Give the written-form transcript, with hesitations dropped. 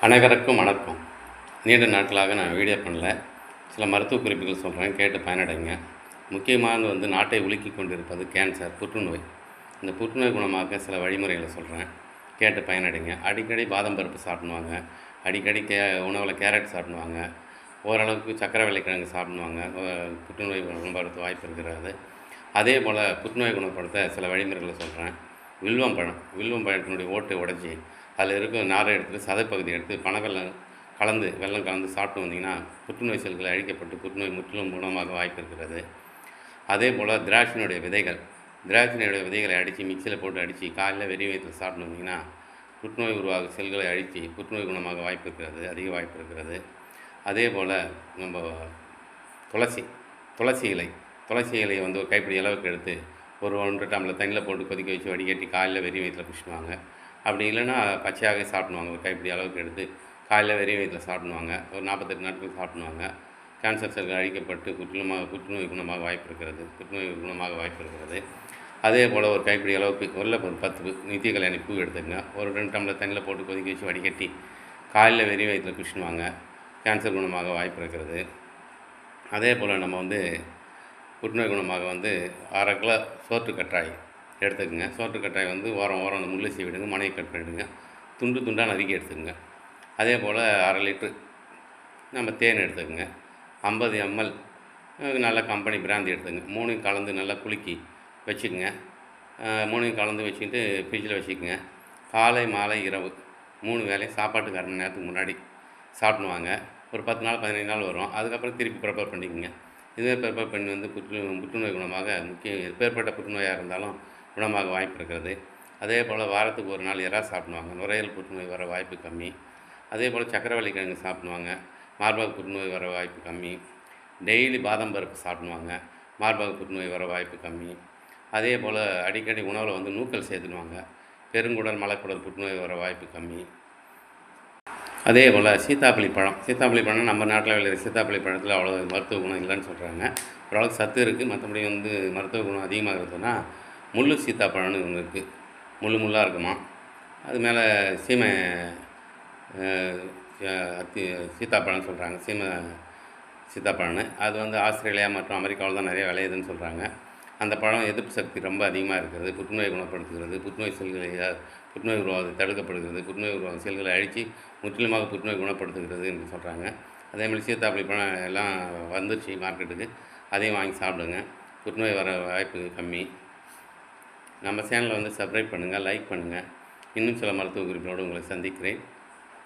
அனைவருக்கும் வணக்கம். நீண்ட நாட்களாக நான் வீடியோ பண்ணல. சில மருத்துவ குறிப்புகள் சொல்கிறேன், கேட்டு பயனடைங்க. முக்கியமானது நாட்டை உலுக்கி கொண்டிருப்பது கேன்சர், புற்றுநோய். இந்த புற்றுநோய் குணமாக்க சில வழிமுறைகளை சொல்கிறேன், கேட்டு பயனடைங்க. அடிக்கடி பாதாம் பருப்பு சாப்பிடுவாங்க, அடிக்கடி உணவில் கேரட் சாப்பிடுவாங்க, ஓரளவுக்கு சக்கரை வெள்ளைக்கிழங்கு சாப்பிடுவாங்க, புற்றுநோய் குணப்படுத்த வாய்ப்பு இருக்கிறது. அதே போல் புற்றுநோய் குணப்படுத்த சில வழிமுறைகளை சொல்கிறேன். வில்வம் பழத்தினுடைய ஓட்டை உடைச்சி அதில் இருக்கிற நாரை எடுத்துகிட்டு சதைப்பகுதி எடுத்து பனவெல்லம் வெல்லம் கலந்து சாப்பிட்டு வந்தீங்கன்னா புற்றுநோய் செல்கள் அழிக்கப்பட்டு புற்றுநோய் முற்றிலும் குணமாக வாய்ப்பு இருக்கிறது. அதே போல் திராட்சையினுடைய விதைகளை அடித்து மிக்சியில் போட்டு அடித்து காலையில் வெறும் வயிற்றில் சாப்பிட்டு வந்தீங்கன்னா புற்றுநோய் உருவாக செல்களை அழித்து புற்றுநோய் குணமாக வாய்ப்பு இருக்கிறது, அதிக வாய்ப்பு இருக்கிறது. அதே போல் நம்ம துளசி இலை ஒரு கைப்பிடி அளவுக்கு எடுத்து ஒரு 1 டம்ளர் தண்ணியில் போட்டு கொதிக்க வச்சு வடிகட்டி காலையில் வெறும் வயிற்றில் குடிச்சுடுவாங்க. அப்படி இல்லைன்னா பச்சையாகவே சாப்பிடுவாங்க. ஒரு கைப்பிடி அளவுக்கு எடுத்து காலையில் வெறும் வயிற்றில் சாப்பிடுவாங்க. ஒரு 48 நாட்கள் சாப்பிடுவாங்க. கேன்சர் செல்கள் அழிக்கப்பட்டு புற்றுநோய் குணமாக வாய்ப்பு இருக்கிறது. அதே போல் ஒரு கைப்பிடி அளவுக்கு ஒரு 10 நித்திய கல்யாணி பூ எடுத்துக்கங்க. ஒரு 2 டம்ளர் தண்ணியில் போட்டு கொதிக்க வச்சு வடிகட்டி காலையில் வெறும் வயிற்றில் குடிச்சுடுவாங்க. கேன்சர் குணமாக வாய்ப்பு இருக்கிறது. அதே போல் நம்ம புற்றுநோய் குணமாக 1/2 கிலோ சோற்று கற்றாழை எடுத்துக்கோங்க. சோற்று கற்றாழை ஓரம் அந்த முள்ளு சீவிடுங்க, மனையை கட் பண்ணிவிடுங்க, துண்டாக நறுக்கி எடுத்துக்கோங்க. அதே போல் 1/2 லிட்ரு நம்ம தேன் எடுத்துக்கோங்க. 50 ml நல்ல கம்பெனி பிராந்தி எடுத்துக்கோங்க. 3 கலந்து நல்லா குலுக்கி வச்சுக்கோங்க. 3 கலந்து வச்சுக்கிட்டு ஃப்ரிட்ஜில் வச்சுக்கோங்க. காலை மாலை இரவு 3 வேளையும் சாப்பாட்டுக்கு 1/2 மணி நேரத்துக்கு முன்னாடி சாப்பிடுவாங்க. ஒரு 10 நாள் 15 நாள் வரும். அதுக்கப்புறம் திருப்பி ப்ரிப்பேர் பண்ணிக்கோங்க. இதுவே ப்ரிப்பேர் பண்ணி புற்றுநோய் குணமாக எப்பேற்பட்ட புற்றுநோயாக இருந்தாலும் குணமாக வாய்ப்பு இருக்கிறது. அதே போல் வாரத்துக்கு 1 நாள் இறா சாப்பிடுவாங்க. நுரையீரல் புற்றுநோய் வர வாய்ப்பு கம்மி. அதே போல் சக்கரை வெள்ளைக்கிழங்கு சாப்பிடுவாங்க. மார்பக புற்றுநோய் வர வாய்ப்பு கம்மி. டெய்லி பாதாம் பருப்பு சாப்பிடுவாங்க. மார்பக புற்றுநோய் வர வாய்ப்பு கம்மி. அதே போல் அடிக்கடி உணவில் நூக்கல் சேர்த்துடுவாங்க. பெருங்குடல் மலக்குடல் புற்றுநோய் வர வாய்ப்பு கம்மி. அதே போல் சீத்தாப்பழி பழம் நம்ம நாட்டில் விளையிற சீத்தாப்பழி பழத்தில் அவ்வளோ மருத்துவ குணம் இல்லைன்னு சொல்கிறாங்க. ஓரளவுக்கு சத்து இருக்குது. மற்றபடி மருத்துவ குணம் அதிகமாக இருக்குதுன்னா முள்ளு சீத்தாப்பழம்னு ஒன்று இருக்குது. முள்ளாக இருக்குமா. அது மேலே சீமை சீத்தாப்பழம்னு சொல்கிறாங்க. சீமை சீத்தாப்பழம்னு அது ஆஸ்திரேலியா மற்றும் அமெரிக்காவில் தான் நிறைய விளையுதுன்னு சொல்கிறாங்க. அந்த பழம் எதிர்ப்பு சக்தி ரொம்ப அதிகமாக இருக்கிறது. புற்றுநோயை குணப்படுத்துகிறது. புற்றுநோய் உருவாவது தடுக்கப்படுகிறது. புற்றுநோய் உருவாகும் செல்களை அழித்து முற்றிலுமாக புற்றுநோய் குணப்படுத்துகிறது என்று சொல்கிறாங்க. அதேமாதிரி சீத்தாப்பழி பழம் எல்லாம் வந்துருச்சு மார்க்கெட்டுக்கு. அதையும் வாங்கி சாப்பிடுங்க. புற்றுநோய் வர வாய்ப்பு கம்மி. நம்ம சேனலை சப்ஸ்கிரைப் பண்ணுங்கள், லைக் பண்ணுங்கள். இன்னும் சில மருத்துவ குறிப்புகளோடு உங்களை சந்திக்கிறேன்.